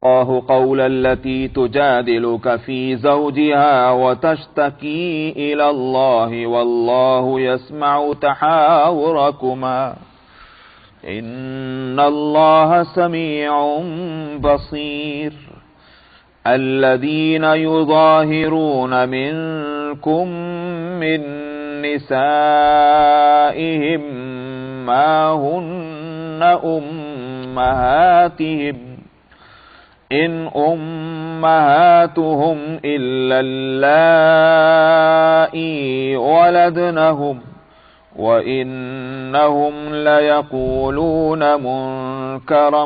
الله قول التي تجادلك في زوجها وتشتكي إلى الله والله يسمع تحاوركما إن الله سميع بصير الذين يظاهرون منكم من نسائهم ما هن أمهاتهم إن أمهاتهم إلا اللائي ولدنهم وإنهم ليقولون منكرا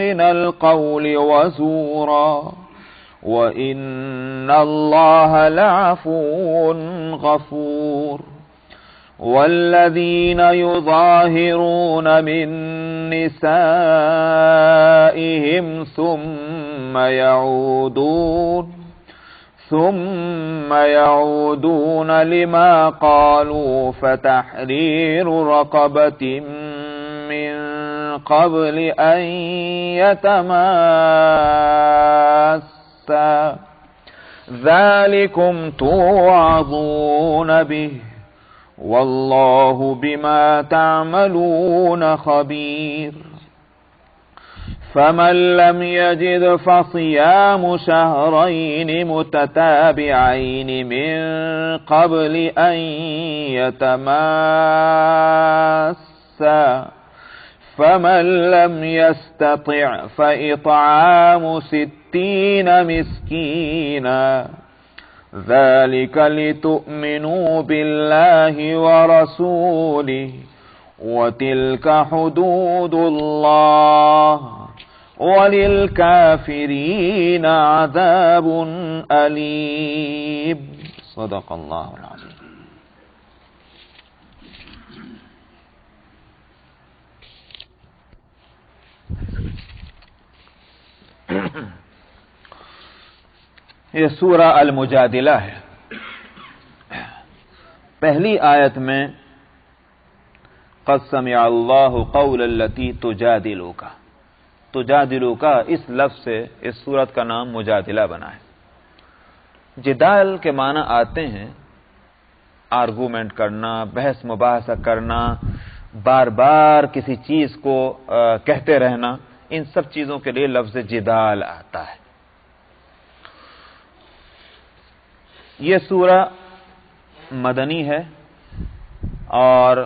من القول وزورا وإن الله لعفو غفور والذين يظاهرون من نسائهم ثم يعودون لما قالوا فتحرير رقبة من قبل أن يتماسا ذلكم توعظون به والله بما تعملون خبير فمن لم يجد فصيام شهرين متتابعين من قبل أن يتماسا فمن لم يستطع فإطعام 60 مسكينا ذلك لتؤمنوا بالله ورسوله وتلك حدود الله وللكافرين عذاب أليم صدق الله العظيم. یہ سورہ المجادلہ ہے. پہلی آیت میں قد سمع اللہ قول التی تجادلوک، تجادلوک اس لفظ سے اس سورت کا نام مجادلہ بنا ہے. جدال کے معنی آتے ہیں آرگومنٹ کرنا، بحث مباحثہ کرنا، بار بار کسی چیز کو کہتے رہنا، ان سب چیزوں کے لیے لفظ جدال آتا ہے. یہ سورہ مدنی ہے اور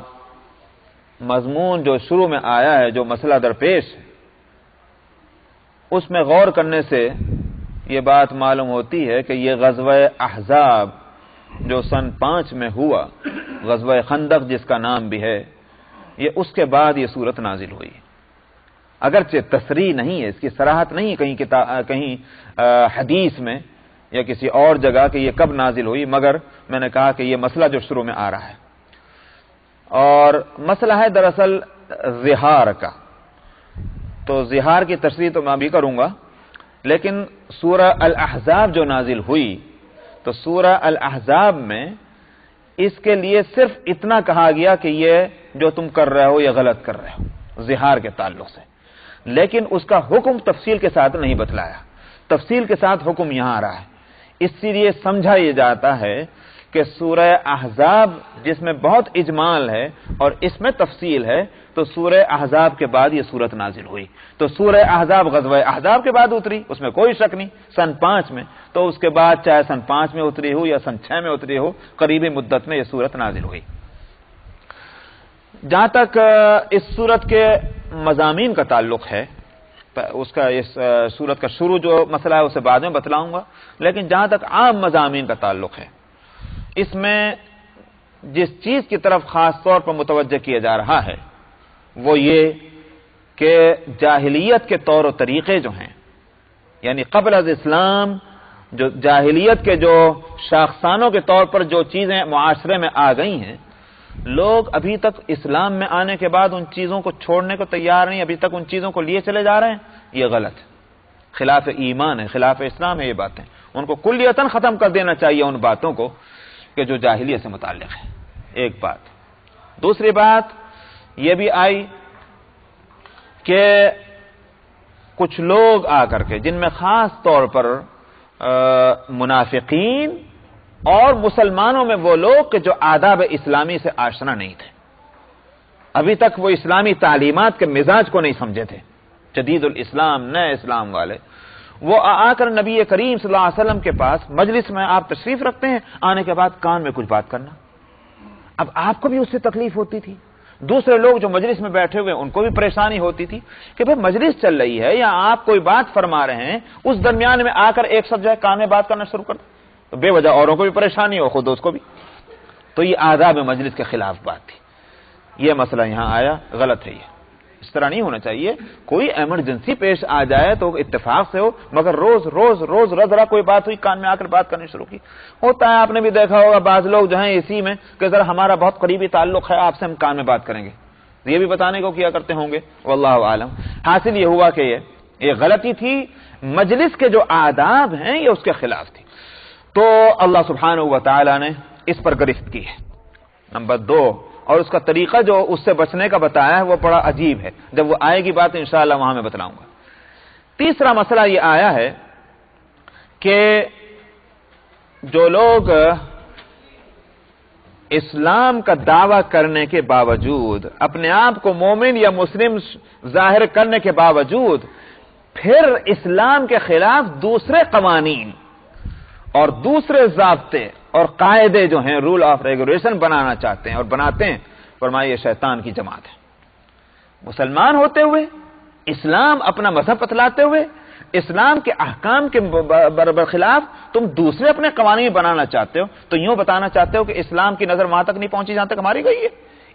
مضمون جو شروع میں آیا ہے، جو مسئلہ درپیش ہے، اس میں غور کرنے سے یہ بات معلوم ہوتی ہے کہ یہ غزوہ احزاب جو سن 5 میں ہوا، غزوہ خندق جس کا نام بھی ہے، یہ اس کے بعد یہ سورت نازل ہوئی. اگرچہ تصریح نہیں ہے، اس کی صراحت نہیں ہے کہیں حدیث میں یا کسی اور جگہ کہ یہ کب نازل ہوئی، مگر میں نے کہا کہ یہ مسئلہ جو شروع میں آ رہا ہے، اور مسئلہ ہے دراصل زہار کا. تو زہار کی تشریح تو میں بھی کروں گا، لیکن سورہ الاحزاب جو نازل ہوئی تو سورہ الاحزاب میں اس کے لیے صرف اتنا کہا گیا کہ یہ جو تم کر رہے ہو یہ غلط کر رہے ہو زہار کے تعلق سے، لیکن اس کا حکم تفصیل کے ساتھ نہیں بتلایا. تفصیل کے ساتھ حکم یہاں آ رہا ہے. اس لیے سمجھا یہ جاتا ہے کہ سورہ احزاب جس میں بہت اجمال ہے اور اس میں تفصیل ہے، تو سورہ احزاب کے بعد یہ سورت نازل ہوئی. تو سورہ احزاب غزوہ احزاب کے بعد اتری، اس میں کوئی شک نہیں، سن 5 میں. تو اس کے بعد چاہے سن 5 میں اتری ہو یا سن 6 میں اتری ہو، قریبی مدت میں یہ سورت نازل ہوئی. جہاں تک اس سورت کے مضامین کا تعلق ہے، اس کا اس سورت کا شروع جو مسئلہ ہے اسے بعد میں بتلاؤں گا، لیکن جہاں تک عام مضامین کا تعلق ہے، اس میں جس چیز کی طرف خاص طور پر متوجہ کیا جا رہا ہے وہ یہ کہ جاہلیت کے طور و طریقے جو ہیں، یعنی قبل از اسلام جو جاہلیت کے جو شاخسانوں کے طور پر جو چیزیں معاشرے میں آ گئی ہیں، لوگ ابھی تک اسلام میں آنے کے بعد ان چیزوں کو چھوڑنے کو تیار نہیں، ابھی تک ان چیزوں کو لیے چلے جا رہے ہیں. یہ غلط ہے، خلاف ایمان ہے، خلاف اسلام ہے. یہ باتیں ان کو کلیتاً ختم کر دینا چاہیے، ان باتوں کو کہ جو جاہلیت سے متعلق ہے. ایک بات. دوسری بات یہ بھی آئی کہ کچھ لوگ آ کر کے، جن میں خاص طور پر منافقین اور مسلمانوں میں وہ لوگ کہ جو آداب اسلامی سے آشنا نہیں تھے، ابھی تک وہ اسلامی تعلیمات کے مزاج کو نہیں سمجھے تھے، جدید الاسلام، نئے اسلام والے، وہ آ کر نبی کریم صلی اللہ علیہ وسلم کے پاس مجلس میں آپ تشریف رکھتے ہیں، آنے کے بعد کان میں کچھ بات کرنا۔ اب آپ کو بھی اس سے تکلیف ہوتی تھی، دوسرے لوگ جو مجلس میں بیٹھے ہوئے ان کو بھی پریشانی ہوتی تھی کہ بھئی مجلس چل رہی ہے یا آپ کوئی بات فرما رہے ہیں، اس درمیان میں آ کر ایک شخص جو ہے کان میں بات کرنا شروع کر دے تو بے وجہ اوروں کو بھی پریشانی ہو، خود اس کو بھی۔ تو یہ آداب مجلس کے خلاف بات تھی، یہ مسئلہ یہاں آیا، غلط ہے، یہ اس طرح نہیں ہونا چاہیے۔ کوئی ایمرجنسی پیش آ جائے تو اتفاق سے ہو، مگر روز روز روز ذرا کوئی بات ہوئی کان میں آ کر بات کرنی شروع کی۔ ہوتا ہے، آپ نے بھی دیکھا ہوگا بعض لوگ جو ہیں اسی میں کہ ذرا ہمارا بہت قریبی تعلق ہے، آپ سے ہم کان میں بات کریں گے، یہ بھی بتانے کو کیا کرتے ہوں گے، واللہ عالم۔ حاصل یہ ہوا کہ یہ غلطی تھی، مجلس کے جو آداب ہیں یہ اس کے خلاف تھی، تو اللہ سبحانہ و تعالی نے اس پر گرفت کی ہے۔ نمبر 2، اور اس کا طریقہ جو اس سے بچنے کا بتایا ہے وہ بڑا عجیب ہے، جب وہ آئے گی بات انشاءاللہ وہاں میں بتلاؤں گا۔ تیسرا مسئلہ یہ آیا ہے کہ جو لوگ اسلام کا دعویٰ کرنے کے باوجود، اپنے آپ کو مومن یا مسلم ظاہر کرنے کے باوجود پھر اسلام کے خلاف دوسرے قوانین اور دوسرے ضابطے اور قاعدے جو ہیں، رول آف ریگولیشن بنانا چاہتے ہیں اور بناتے ہیں، فرمایا یہ شیطان کی جماعت ہے۔ مسلمان ہوتے ہوئے، اسلام اپنا مذہب بتلاتے ہوئے، اسلام کے احکام کے برخلاف تم دوسرے اپنے قوانین بنانا چاہتے ہو، تو یوں بتانا چاہتے ہو کہ اسلام کی نظر وہاں تک نہیں پہنچی جہاں تک ہماری گئی ہے،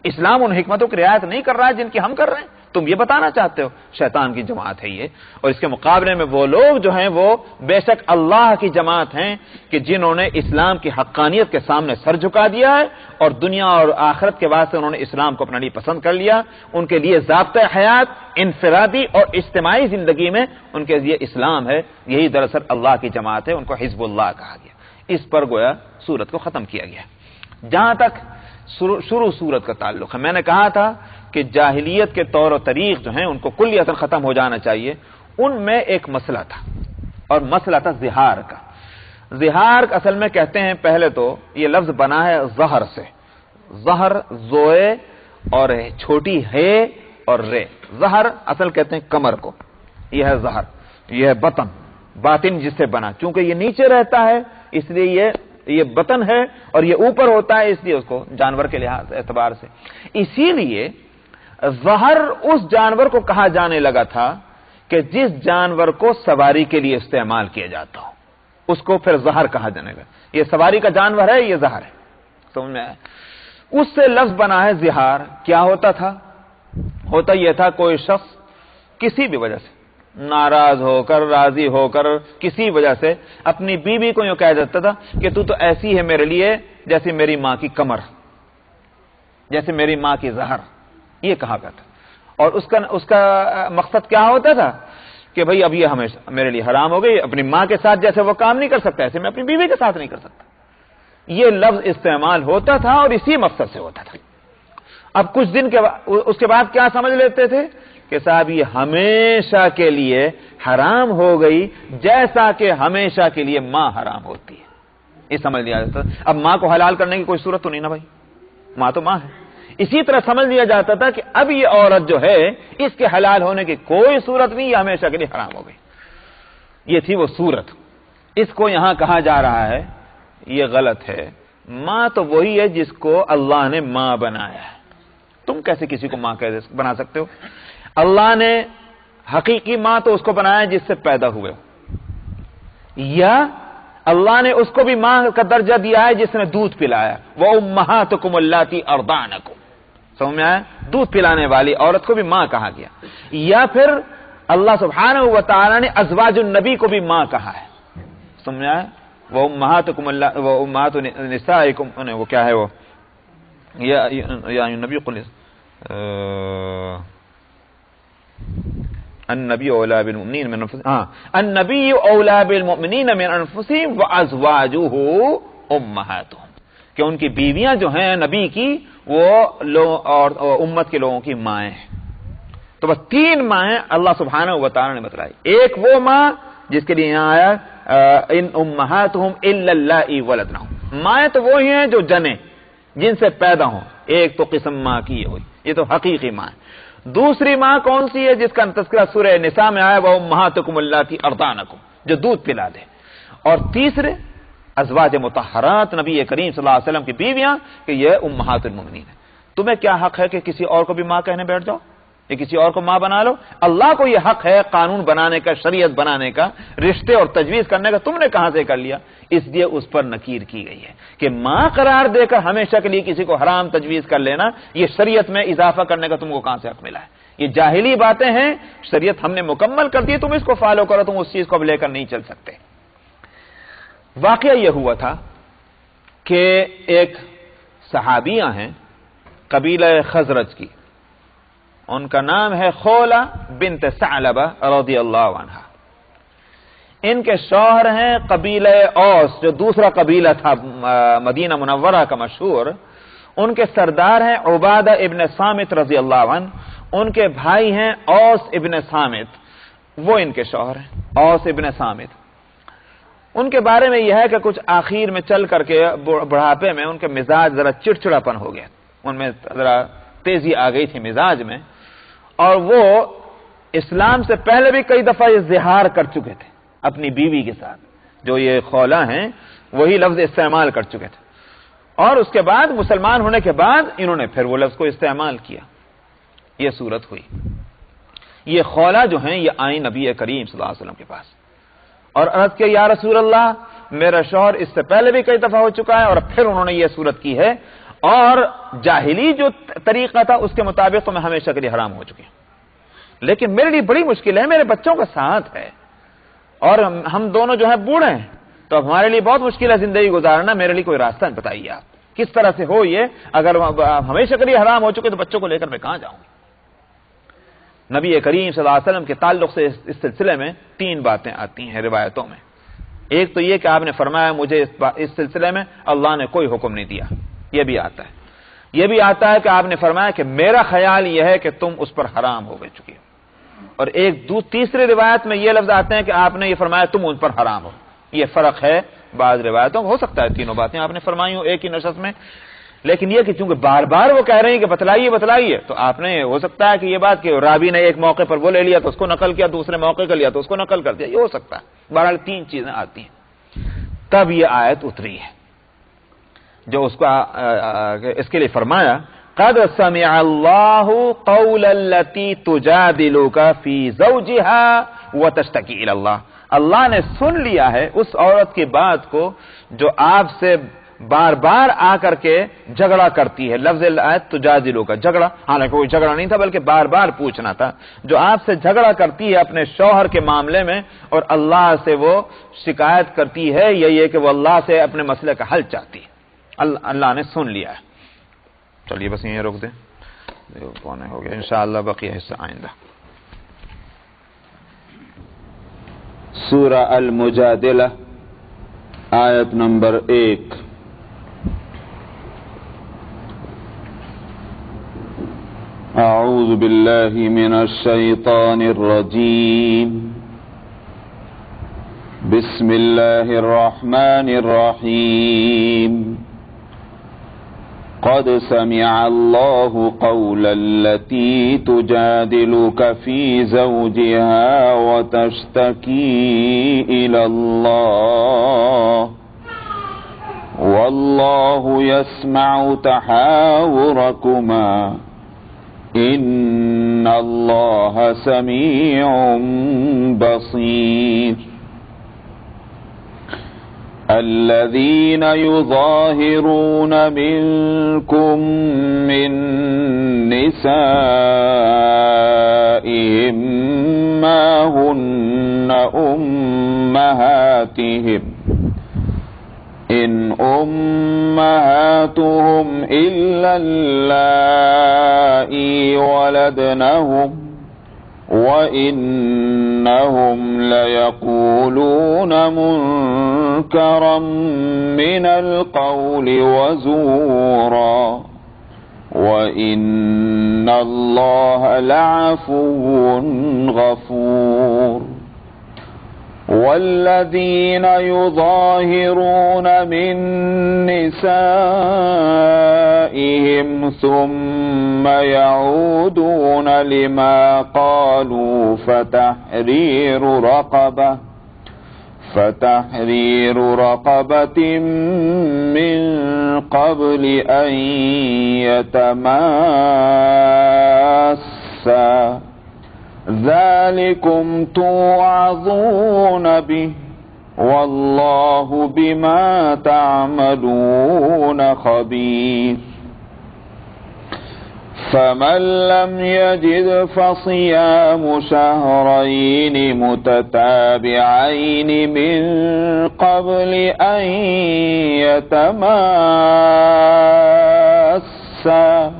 اسلام ان حکمتوں کی رعایت نہیں کر رہا ہے جن کی ہم کر رہے ہیں، تم یہ بتانا چاہتے ہو۔ شیطان کی جماعت ہے یہ، اور اس کے مقابلے میں وہ لوگ جو ہیں وہ بے شک اللہ کی جماعت ہیں کہ جنہوں نے اسلام کی حقانیت کے سامنے سر جھکا دیا ہے اور دنیا اور آخرت کے واسطے انہوں نے اسلام کو اپنے لیے پسند کر لیا۔ ان کے لیے ضابطۂ حیات انفرادی اور اجتماعی زندگی میں ان کے لیے اسلام ہے، یہی دراصل اللہ کی جماعت ہے، ان کو حزب اللہ کہا گیا۔ اس پر گویا سورت کو ختم کیا گیا۔ جہاں تک شروع سورت کا تعلق ہے، میں نے کہا تھا کہ جاہلیت کے طور و طریق جو ہیں ان کو کلیتاً ختم ہو جانا چاہیے۔ ان میں ایک مسئلہ تھا، اور مسئلہ تھا زہار کا۔ زہار اصل میں کہتے ہیں، پہلے تو یہ لفظ بنا ہے زہر سے، زہر زوئے اور چھوٹی ہے اور رے، زہر اصل کہتے ہیں کمر کو، یہ ہے زہر، یہ ہے بطن، باطن جس سے بنا، چونکہ یہ نیچے رہتا ہے اس لیے یہ بطن ہے، اور یہ اوپر ہوتا ہے اس لیے اس کو جانور کے لحاظ اعتبار سے، اسی لیے زہر اس جانور کو کہا جانے لگا تھا کہ جس جانور کو سواری کے لیے استعمال کیا جاتا ہو اس کو پھر زہر کہا جانے لگا۔ یہ سواری کا جانور ہے، یہ زہر ہے، سمجھ میں آیا؟ اس سے لفظ بنا ہے زہار۔ کیا ہوتا تھا؟ ہوتا یہ تھا کوئی شخص کسی بھی وجہ سے ناراض ہو کر، راضی ہو کر، کسی وجہ سے اپنی بیوی کو یوں کہہ دیتا تھا کہ تو ایسی ہے میرے لیے جیسے میری ماں کی کمر، جیسے میری ماں کی زہر، یہ کہا کرتا۔ اور اس کا مقصد کیا ہوتا تھا کہ بھئی اب یہ ہمیشہ میرے لیے حرام ہو گئی، اپنی ماں کے ساتھ جیسے وہ کام نہیں کر سکتا ایسے میں اپنی بیوی کے ساتھ نہیں کر سکتا۔ یہ لفظ استعمال ہوتا تھا اور اسی مقصد سے ہوتا تھا۔ اب کچھ دن اس کے بعد کیا سمجھ لیتے تھے کہ صاحب یہ ہمیشہ کے لیے حرام ہو گئی، جیسا کہ ہمیشہ کے لیے ماں حرام ہوتی ہے، یہ سمجھ لیا جاتا۔ اب ماں کو حلال کرنے کی کوئی صورت تو نہیں نا بھائی، ماں تو ماں ہے۔ اسی طرح سمجھ لیا جاتا تھا کہ اب یہ عورت جو ہے اس کے حلال ہونے کی کوئی صورت نہیں، یہ ہمیشہ کے لیے حرام ہو گئی۔ یہ تھی وہ صورت، اس کو یہاں کہا جا رہا ہے یہ غلط ہے۔ ماں تو وہی ہے جس کو اللہ نے ماں بنایا ہے، تم کیسے کسی کو ماں بنا سکتے ہو؟ اللہ نے حقیقی ماں تو اس کو بنایا جس سے پیدا ہوئے، یا اللہ نے اس کو بھی ماں کا درجہ دیا ہے جس نے دودھ پلایا، وَأُمَّهَاتُكُمُ اللَّاتِي أَرْضَعْنَكُمْ، سمجھ میں آیا؟ دودھ پلانے والی عورت کو بھی ماں کہا گیا۔ یا پھر اللہ سبحانہ و تعالی نے ازواج النبی کو بھی ماں کہا ہے، سمجھ میں آیا؟ وَأُمَّهَاتُ نِسَائِكُمْ، وہ کیا ہے وہ، یا نبی قل النبی اولا بالمؤمنین من انفسهم، النبی اولا بالمؤمنین من انفسهم وازواجه امہاتهم، کہ ان کی بیویاں جو ہیں نبی کی وہ اور امت کے لوگوں کی مائیں ہیں۔ تو بس 3 مائیں اللہ سبحانہ و تعالی نے بتلائی. ایک وہ ماں جس کے لیے یہاں آیا ان امہاتہم الا اللائی ولدنہم، مائیں تو وہی ہیں جو جنیں، جن سے پیدا ہوں. ایک تو قسم ماں کی ہوئی، یہ تو حقیقی ماں ہے. دوسری ماں کون سی ہے؟ جس کا تذکرہ سورہ نساء میں آیا وہ امہاتکم اللاتی ارضعنکم، جو دودھ پلا دے. اور تیسرے ازواج مطہرات، نبی کریم صلی اللہ علیہ وسلم کی بیویاں، کہ یہ امہات المؤمنین ہے. تمہیں کیا حق ہے کہ کسی اور کو بھی ماں کہنے بیٹھ جاؤ، یا کسی اور کو ماں بنا لو؟ اللہ کو یہ حق ہے قانون بنانے کا، شریعت بنانے کا، رشتے اور تجویز کرنے کا. تم نے کہاں سے کر لیا؟ اس لیے اس پر نکیر کی گئی ہے کہ ماں قرار دے کر ہمیشہ کے لیے کسی کو حرام تجویز کر لینا، یہ شریعت میں اضافہ کرنے کا تم کو کہاں سے حق ملا ہے؟ یہ جاہلی باتیں ہیں. شریعت ہم نے مکمل کر دی، تم اس کو فالو کرو، تم اس چیز کو اب لے کر نہیں چل سکتے. واقعہ یہ ہوا تھا کہ ایک صحابیہ ہیں قبیلہ خزرج کی، ان کا نام ہے خولہ بنت ثعلبہ رضی اللہ عنہا. ان کے شوہر ہیں قبیلہ اوس، جو دوسرا قبیلہ تھا مدینہ منورہ کا مشہور. ان کے سردار ہیں عبادہ ابن صامت رضی اللہ عنہ. ان کے بھائی ہیں اوس ابن صامت، وہ ان کے شوہر ہیں اوس ابن صامت. ان کے بارے میں یہ ہے کہ کچھ آخر میں چل کر کے بڑھاپے میں ان کے مزاج ذرا چڑچڑاپن ہو گیا، ان میں ذرا تیزی آ گئی تھی مزاج میں، اور وہ اسلام سے پہلے بھی کئی دفعہ یہ زہار کر چکے تھے اپنی بیوی کے ساتھ. جو یہ خولہ ہیں وہی لفظ استعمال کر چکے تھے، اور اس کے بعد مسلمان ہونے کے بعد انہوں نے پھر وہ لفظ کو استعمال کیا. یہ صورت ہوئی. یہ خولہ جو ہیں یہ آئیں نبی کریم صلی اللہ علیہ وسلم کے پاس اور عرض کہ یا رسول اللہ، میرا شوہر اس سے پہلے بھی کئی دفعہ ہو چکا ہے اور پھر انہوں نے یہ صورت کی ہے، اور جاہلی جو طریقہ تھا اس کے مطابق تو میں ہمیشہ کے لیے حرام ہو چکی ہوں. لیکن میرے لیے بڑی مشکل ہے، میرے بچوں کا ساتھ ہے اور ہم دونوں جو ہے بوڑھے ہیں، تو اب ہمارے لیے بہت مشکل ہے زندگی گزارنا. میرے لیے کوئی راستہ بتائیے آپ، کس طرح سے ہو یہ؟ اگر ہمیشہ کے لیے حرام ہو چکے تو بچوں کو لے کر میں کہاں جاؤں؟ نبی کریم صلی اللہ علیہ وسلم کے تعلق سے اس سلسلے میں 3 باتیں آتی ہیں روایتوں میں. ایک تو یہ کہ آپ نے فرمایا مجھے اس سلسلے میں اللہ نے کوئی حکم نہیں دیا، یہ بھی آتا ہے. یہ بھی آتا ہے کہ آپ نے فرمایا کہ میرا خیال یہ ہے کہ تم اس پر حرام ہو گئے چکی ہو. اور ایک تیسری روایت میں یہ لفظ آتے ہیں کہ آپ نے یہ فرمایا تم ان پر حرام ہو. یہ فرق ہے بعض روایتوں. ہو سکتا ہے تینوں باتیں آپ نے فرمائی ہو ایک ہی نشست میں، لیکن یہ کہ چونکہ بار بار وہ کہہ رہے ہیں کہ بتلائیے بتلائیے، تو آپ نے ہو سکتا ہے کہ یہ بات کہ راوی نے ایک موقع پر وہ لے لیا تو اس کو نقل کیا، دوسرے موقع کا لیا تو اس کو نقل کر دیا، یہ ہو سکتا ہے. بہرحال 3 چیزیں آتی ہیں. تب یہ آیت اتری ہے جو اس کے لیے فرمایا قد سمع اللہ قول التی تجادلک فی زوجها وتشتکی الی اللہ. اللہ نے سن لیا ہے اس عورت کی بات کو جو آپ سے بار بار آ کر کے جھگڑا کرتی ہے. لفظ آیت تجادلو کا جھگڑا، حالانکہ کوئی جھگڑا نہیں تھا بلکہ بار بار پوچھنا تھا. جو آپ سے جھگڑا کرتی ہے اپنے شوہر کے معاملے میں اور اللہ سے وہ شکایت کرتی ہے، یہ کہ وہ اللہ سے اپنے مسئلے کا حل چاہتی ہے، اللہ نے سن لیا ہے. چلیے بس یہیں روک دیں، پونے ہو گیا، انشاءاللہ بقیہ حصہ آئندہ. سورہ المجادلہ آیت نمبر 1. اعوذ باللہ من الشیطان الرجیم، بسم اللہ الرحمن الرحیم. قد سمع اللہ قول التي تجادلك في زوجها وتشتكي إلى الله والله يسمع تحاوركما إن الله سميع بصير. الذين يظاهرون منكم من نسائهم ما هن أمهاتهم إن أمهاتهم إلا اللائي ولدنهم وَإِنَّهُمْ لَيَقُولُونَ مُنكَرًا مِنَ الْقَوْلِ وَزُورًا وَإِنَّ اللَّهَ لَعَفُوٌّ غَفُورٌ وَالَّذِينَ يُظَاهِرُونَ مِن نِّسَائِهِمْ ثُمَّ يَعُودُونَ لِمَا قَالُوا فتحرير رقبة من قبل أن يتماسا ذلكم توعظون به والله بما تعملون خبير فمن لم يجد فصيام شهرين متتابعين من قبل أن يتماسا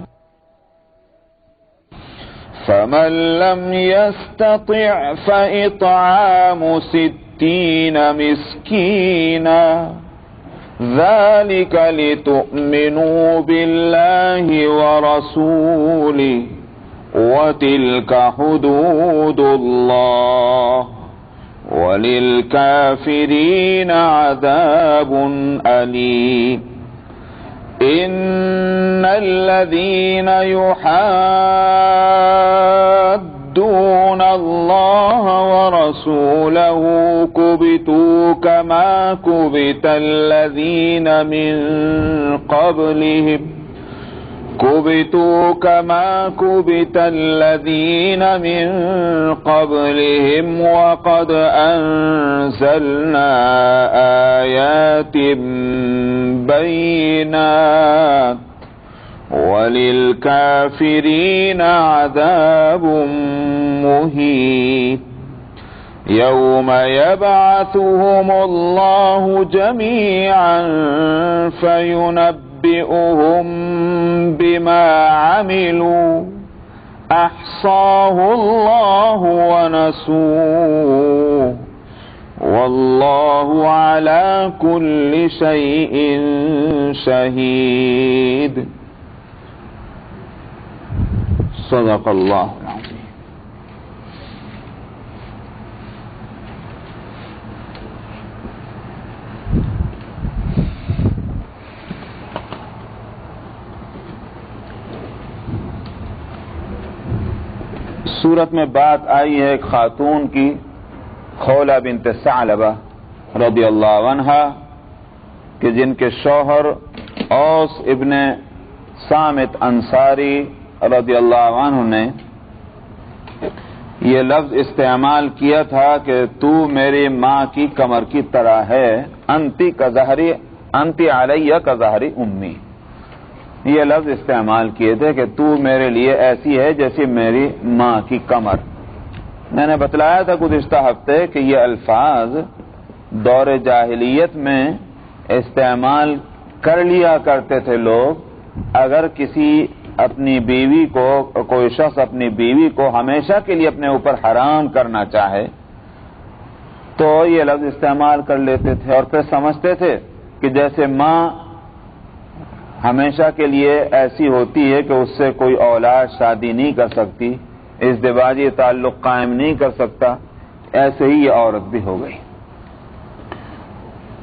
فمن لم يستطع فإطعام 60 مسكينا ذلك لتؤمنوا بالله ورسوله وتلك حدود الله وللكافرين عذاب أليم إن الذين يحادون الله ورسوله كبتوا كما كبت الذين من قبلهم وقد أنزلنا آيات بينات وللكافرين عذاب مهين يوم يبعثهم الله جميعا فينبئهم بما عملوا أحصاه الله ونسوه والله على كل شيء شهيد صدق اللہ العظیم. سورت میں بات آئی ہے ایک خاتون کی، خولہ بنت ثعلبہ رضی اللہ عنہا، کہ جن کے شوہر اوس ابن صامت انصاری رضی اللہ عنہ نے یہ لفظ استعمال کیا تھا کہ تو میری ماں کی کمر کی طرح ہے، انتی علیہ کا ظہری امی. یہ لفظ استعمال کیے تھے کہ تو میرے لیے ایسی ہے جیسی میری ماں کی کمر. میں نے بتلایا تھا گزشتہ ہفتے کہ یہ الفاظ دور جاہلیت میں استعمال کر لیا کرتے تھے لوگ. اگر کسی اپنی بیوی کو، کوئی شخص اپنی بیوی کو ہمیشہ کے لیے اپنے اوپر حرام کرنا چاہے تو یہ لفظ استعمال کر لیتے تھے، اور پھر سمجھتے تھے کہ جیسے ماں ہمیشہ کے لیے ایسی ہوتی ہے کہ اس سے کوئی اولاد شادی نہیں کر سکتی، ازدواجی تعلق قائم نہیں کر سکتا، ایسے ہی یہ عورت بھی ہو گئی.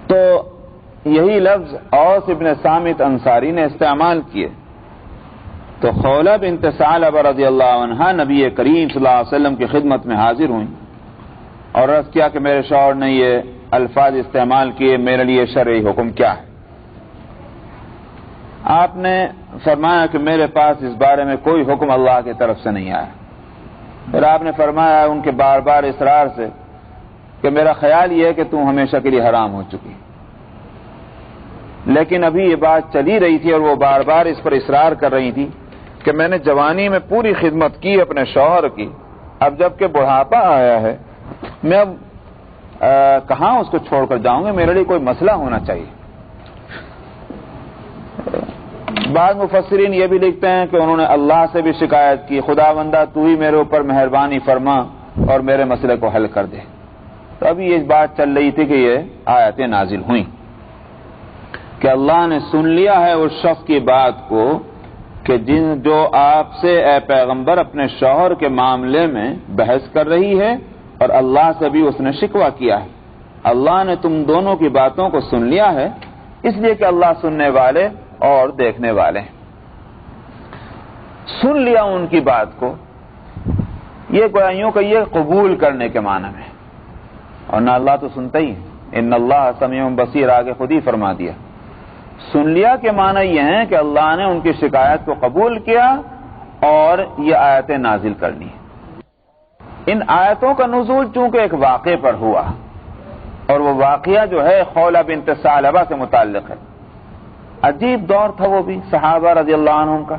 تو یہی لفظ اوس ابن صامت انصاری نے استعمال کیے. تو خولہ بنت ثعلبہ رضی اللہ عنہا نبی کریم صلی اللہ علیہ وسلم کی خدمت میں حاضر ہوئیں اور عرض کیا کہ میرے شوہر نے یہ الفاظ استعمال کیے، میرے لیے شرعی حکم کیا ہے؟ آپ نے فرمایا کہ میرے پاس اس بارے میں کوئی حکم اللہ کی طرف سے نہیں آیا. پھر آپ نے فرمایا ان کے بار بار اصرار سے کہ میرا خیال یہ ہے کہ تم ہمیشہ کے لیے حرام ہو چکی، لیکن ابھی یہ بات چلی رہی تھی اور وہ بار بار اس پر اصرار کر رہی تھی کہ میں نے جوانی میں پوری خدمت کی اپنے شوہر کی، اب جب کہ بڑھاپا آیا ہے میں اب کہاں اس کو چھوڑ کر جاؤں گا، میرے لیے کوئی مسئلہ ہونا چاہیے. بعض مفسرین یہ بھی لکھتے ہیں کہ انہوں نے اللہ سے بھی شکایت کی، خدا بندہ تو ہی میرے اوپر مہربانی فرما اور میرے مسئلے کو حل کر دے. تو ابھی یہ بات چل رہی تھی کہ یہ آیتیں نازل ہوئیں کہ اللہ نے سن لیا ہے اس شخص کی بات کو کہ جو آپ سے اے پیغمبر اپنے شوہر کے معاملے میں بحث کر رہی ہے اور اللہ سے بھی اس نے شکوہ کیا ہے. اللہ نے تم دونوں کی باتوں کو سن لیا ہے، اس لیے کہ اللہ سننے والے اور دیکھنے والے ہیں. سن لیا ان کی بات کو، یہ گویوں کا یہ قبول کرنے کے معنی میں، اور نہ اللہ تو سنتا ہی ہے. ان اللہ سمیع بصیر آگے خود ہی فرما دیا. سن لیا کے معنی یہ ہیں کہ اللہ نے ان کی شکایت کو قبول کیا اور یہ آیتیں نازل کر لی. ان آیتوں کا نزول چونکہ ایک واقعے پر ہوا، اور وہ واقعہ جو ہے خولہ بنت ثعلبہ سے متعلق ہے. عجیب دور تھا وہ بھی صحابہ رضی اللہ عنہم کا،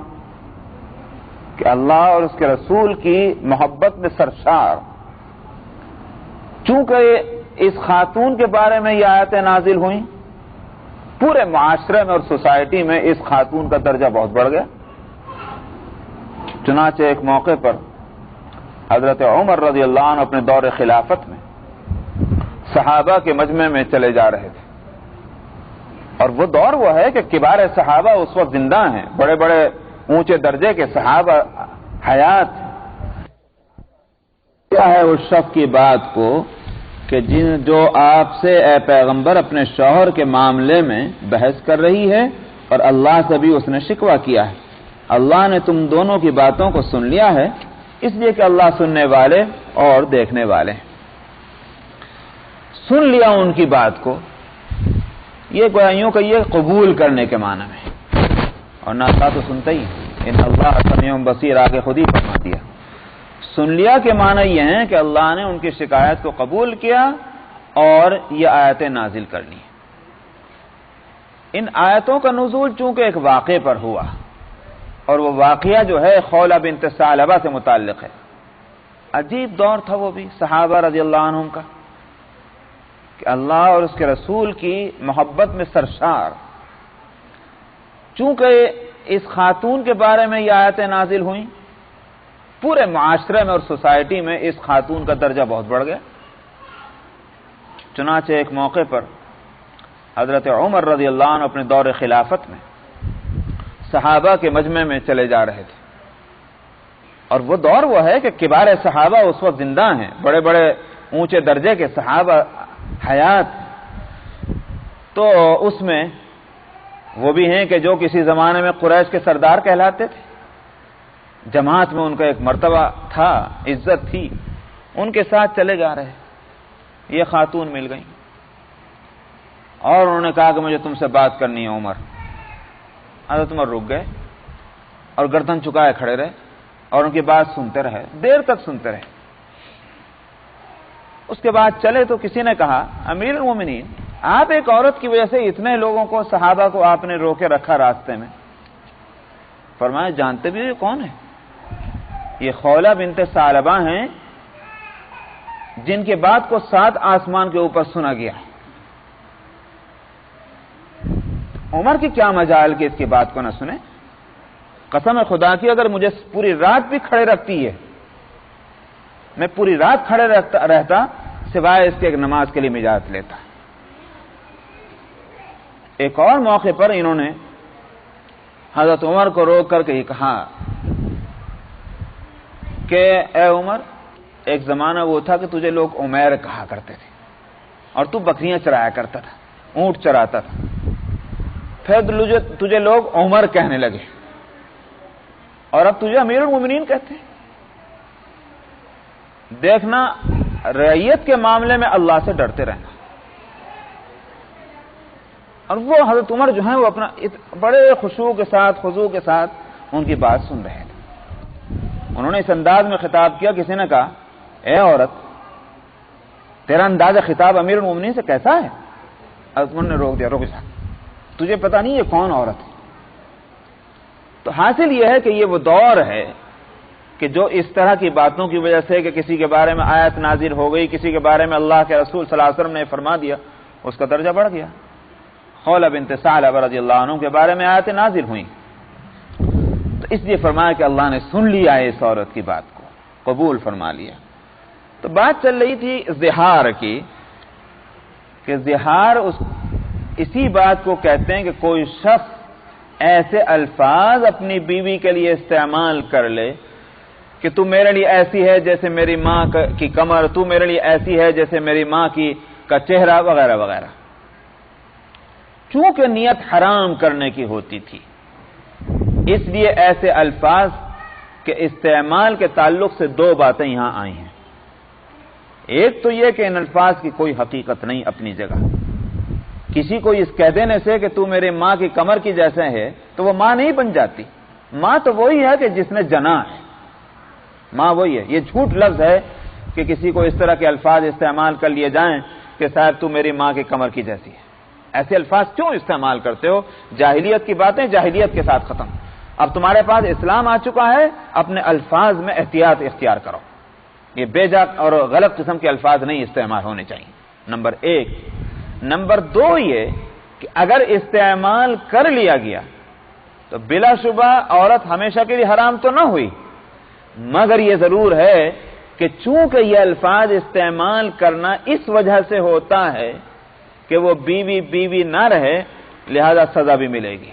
کہ اللہ اور اس کے رسول کی محبت میں سرشار. چونکہ اس خاتون کے بارے میں یہ آیتیں نازل ہوئیں، پورے معاشرے میں اور سوسائٹی میں اس خاتون کا درجہ بہت بڑھ گیا. چنانچہ ایک موقع پر حضرت عمر رضی اللہ عنہ اپنے دور خلافت میں صحابہ کے مجمع میں چلے جا رہے تھے، اور وہ دور وہ ہے کہ کبار صحابہ اس وقت زندہ ہیں، بڑے بڑے اونچے درجے کے صحابہ حیات. کیا ہے اس شخص کی بات کو کہ جو آپ سے اے پیغمبر اپنے شوہر کے معاملے میں بحث کر رہی ہے اور اللہ سے بھی اس نے شکوہ کیا ہے. اللہ نے تم دونوں کی باتوں کو سن لیا ہے، اس لیے کہ اللہ سننے والے اور دیکھنے والے ہیں. سن لیا ان کی بات کو، یہ گویوں کا یہ قبول کرنے کے معنی میں، اور نہ اللہ تو سنتا ہی. ان اللہ سمیع بصیر آگے خود ہی فرما دیا. سن لیا کے معنی یہ ہیں کہ اللہ نے ان کی شکایت کو قبول کیا اور یہ آیتیں نازل کر لی. ان آیتوں کا نزول چونکہ ایک واقعے پر ہوا، اور وہ واقعہ جو ہے خولہ بنت ثعلبہ سے متعلق ہے. عجیب دور تھا وہ بھی صحابہ رضی اللہ عنہم کا، کہ اللہ اور اس کے رسول کی محبت میں سرشار. چونکہ اس خاتون کے بارے میں یہ آیتیں نازل ہوئیں، پورے معاشرے میں اور سوسائٹی میں اس خاتون کا درجہ بہت بڑھ گیا. چنانچہ ایک موقع پر حضرت عمر رضی اللہ عنہ اپنے دور خلافت میں صحابہ کے مجمع میں چلے جا رہے تھے، اور وہ دور وہ ہے کہ کبار صحابہ اس وقت زندہ ہیں، بڑے بڑے اونچے درجے کے صحابہ حیات. تو اس میں وہ بھی ہیں کہ جو کسی زمانے میں قریش کے سردار کہلاتے تھے، جماعت میں ان کا ایک مرتبہ تھا، عزت تھی. ان کے ساتھ چلے جا رہے، یہ خاتون مل گئی اور انہوں نے کہا کہ مجھے تم سے بات کرنی ہے عمر. حضرت عمر رک گئے اور گردن چکائے کھڑے رہے اور ان کی بات سنتے رہے، دیر تک سنتے رہے. اس کے بعد چلے تو کسی نے کہا امیر المومنین، آپ ایک عورت کی وجہ سے اتنے لوگوں کو صحابہ کو آپ نے روکے رکھا راستے میں. فرمایا جانتے بھی یہ کون ہے؟ یہ خولہ بنت ثعلبہ ہیں، جن کے بات کو 7 آسمان کے اوپر سنا گیا. عمر کی کیا مجال کہ اس کی بات کو نہ سنے؟ قسم خدا کی اگر مجھے پوری رات بھی کھڑے رکھتی ہے، میں پوری رات کھڑے رہتا سوائے اس کے ایک نماز کے لیے اجازت لیتا. ایک اور موقع پر انہوں نے حضرت عمر کو روک کر کے یہ کہا کہ اے عمر، ایک زمانہ وہ تھا کہ تجھے لوگ عمیر کہا کرتے تھے اور تو بکریاں چرایا کرتا تھا، اونٹ چراتا تھا. پھر تجھے لوگ عمر کہنے لگے اور اب تجھے امیر المومنین کہتے ہیں. دیکھنا، رعیت کے معاملے میں اللہ سے ڈرتے رہنا. اور وہ حضرت عمر جو ہیں وہ اپنا بڑے خضوع کے ساتھ ان کی بات سن رہے تھے. انہوں نے اس انداز میں خطاب کیا، کسی نے کہا اے عورت، تیرا انداز خطاب امیر المومنین سے کیسا ہے؟ حضرت عمر نے روک دیا، روک جا، تجھے پتہ نہیں یہ کون عورت ہے. تو حاصل یہ ہے کہ یہ وہ دور ہے کہ جو اس طرح کی باتوں کی وجہ سے کہ کسی کے بارے میں آیت نازل ہو گئی، کسی کے بارے میں اللہ کے رسول صلی اللہ علیہ وسلم نے فرما دیا، اس کا درجہ بڑھ گیا. خولہ بنت ثعلبہ رضی اللہ عنہ کے بارے میں آیتیں نازل ہوئیں، تو اس لیے فرمایا کہ اللہ نے سن لیا ہے اس عورت کی بات کو، قبول فرما لیا. تو بات چل رہی تھی زہار کی، کہ زہار اسی بات کو کہتے ہیں کہ کوئی شخص ایسے الفاظ اپنی بیوی کے لیے استعمال کر لے کہ تو میرے لیے ایسی ہے جیسے میری ماں کی کمر، تو میرے لیے ایسی ہے جیسے میری ماں کا چہرہ، وغیرہ وغیرہ، چونکہ نیت حرام کرنے کی ہوتی تھی، اس لیے ایسے الفاظ کے استعمال کے تعلق سے دو باتیں یہاں آئی ہیں۔ ایک تو یہ کہ ان الفاظ کی کوئی حقیقت نہیں اپنی جگہ، کسی کو اس کہہ دینے سے کہ تو میرے ماں کی کمر کی جیسے ہے تو وہ ماں نہیں بن جاتی، ماں تو وہی ہے کہ جس نے جنا ہے، ماں وہی ہے۔ یہ جھوٹ لفظ ہے کہ کسی کو اس طرح کے الفاظ استعمال کر لیے جائیں کہ صاحب تو میری ماں کی کمر کی جیسی ہے۔ ایسے الفاظ کیوں استعمال کرتے ہو؟ جاہلیت کی باتیں جاہلیت کے ساتھ ختم، اب تمہارے پاس اسلام آ چکا ہے، اپنے الفاظ میں احتیاط اختیار کرو، یہ بے جا اور غلط قسم کے الفاظ نہیں استعمال ہونے چاہیے، نمبر ایک۔ نمبر دو یہ کہ اگر استعمال کر لیا گیا تو بلا شبہ عورت ہمیشہ کے لیے حرام تو نہ ہوئی، مگر یہ ضرور ہے کہ چونکہ یہ الفاظ استعمال کرنا اس وجہ سے ہوتا ہے کہ وہ بیوی نہ رہے، لہذا سزا بھی ملے گی،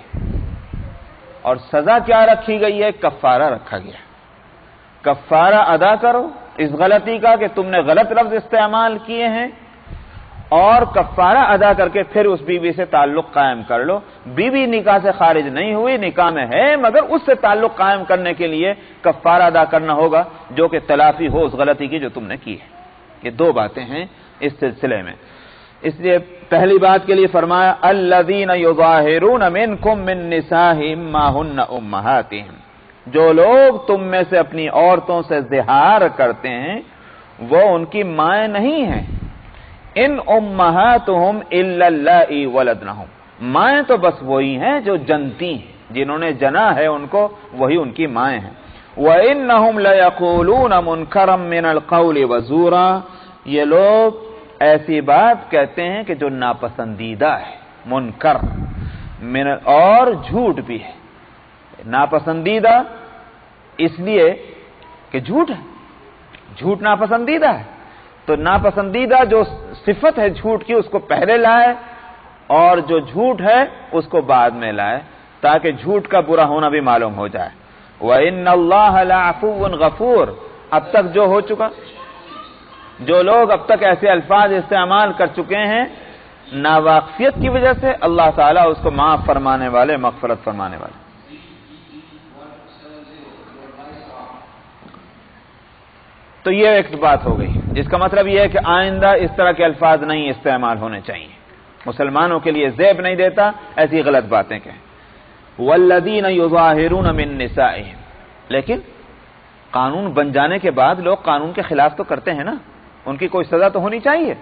اور سزا کیا رکھی گئی ہے؟ کفارہ رکھا گیا، کفارہ ادا کرو اس غلطی کا کہ تم نے غلط لفظ استعمال کیے ہیں، اور کفارہ ادا کر کے پھر اس بیوی سے تعلق قائم کر لو۔ بیوی نکاح سے خارج نہیں ہوئی، نکاح میں ہے، مگر اس سے تعلق قائم کرنے کے لیے کفارہ ادا کرنا ہوگا جو کہ تلافی ہو اس غلطی کی جو تم نے کی ہے۔ یہ دو باتیں ہیں اس سلسلے میں، اس لیے پہلی بات کے لیے فرمایا الذین یظاہرون منکم من نسائہم ما ہن امہاتہم، جو لوگ تم میں سے اپنی عورتوں سے زہار کرتے ہیں وہ ان کی مائیں نہیں ہیں، ان امہاتہم الا اللائی ولدنہم، مائیں تو بس وہی ہیں جو جنتی ہیں، جنہوں نے جنا ہے ان کو، وہی ان کی مائیں ہیں۔ وَإِنَّهُمْ لَيَقُولُونَ مُنْكَرًا مِنَ الْقَوْلِ وَزُورًا، یہ لوگ ایسی بات کہتے ہیں کہ جو ناپسندیدہ ہے، منکر من، اور جھوٹ بھی ہے۔ ناپسندیدہ اس لیے کہ جھوٹ ہے، جھوٹ ناپسندیدہ ہے، تو ناپسندیدہ جو صفت ہے جھوٹ کی اس کو پہلے لائے اور جو جھوٹ ہے اس کو بعد میں لائے، تاکہ جھوٹ کا برا ہونا بھی معلوم ہو جائے۔ وَإِنَّ اللَّهَ لَعَفُوٌّ غَفُورٌ، اب تک جو ہو چکا، جو لوگ اب تک ایسے الفاظ استعمال کر چکے ہیں ناواقفیت کی وجہ سے، اللہ تعالیٰ اس کو معاف فرمانے والے، مغفرت فرمانے والے۔ تو یہ ایک بات ہو گئی، جس کا مطلب یہ ہے کہ آئندہ اس طرح کے الفاظ نہیں استعمال ہونے چاہیے، مسلمانوں کے لیے زیب نہیں دیتا ایسی غلط باتیں کہیں۔ والذین یظاہرون من نسائہم، لیکن قانون بن جانے کے بعد لوگ قانون کے خلاف تو کرتے ہیں نا، ان کی کوئی سزا تو ہونی چاہیے۔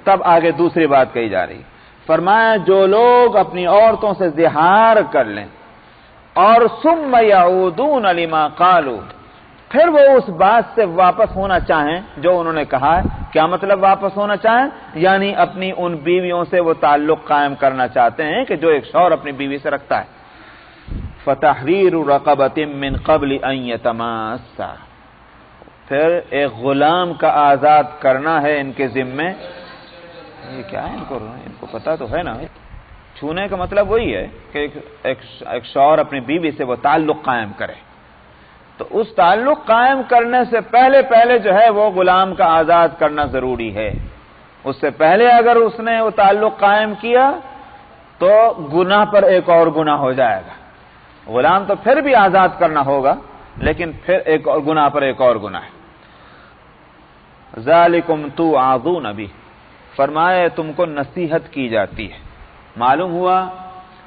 تب آگے دوسری بات کہی جا رہی، فرمایا جو لوگ اپنی عورتوں سے زہار کر لیں اور ثم یعودون لما قالوا، پھر وہ اس بات سے واپس ہونا چاہیں جو انہوں نے کہا ہے۔ کیا مطلب واپس ہونا چاہیں؟ یعنی اپنی ان بیویوں سے وہ تعلق قائم کرنا چاہتے ہیں کہ جو ایک شوہر اپنی بیوی سے رکھتا ہے۔ فتحریر رقبۃ من قبل ان یتماسا، پھر ایک غلام کا آزاد کرنا ہے ان کے ذمے۔ یہ کیا ہے، ان کو پتا تو ہے نا، چھونے کا مطلب وہی ہے کہ ایک شوہر اپنی بیوی سے وہ تعلق قائم کرے، تو اس تعلق قائم کرنے سے پہلے جو ہے وہ غلام کا آزاد کرنا ضروری ہے۔ اس سے پہلے اگر اس نے وہ تعلق قائم کیا تو گناہ پر ایک اور گناہ ہو جائے گا۔ غلام تو پھر بھی آزاد کرنا ہوگا، لیکن پھر ایک اور گناہ پر ایک اور گناہ ہے۔ ذالکم توعظون بہ، فرمایا تم کو نصیحت کی جاتی ہے۔ معلوم ہوا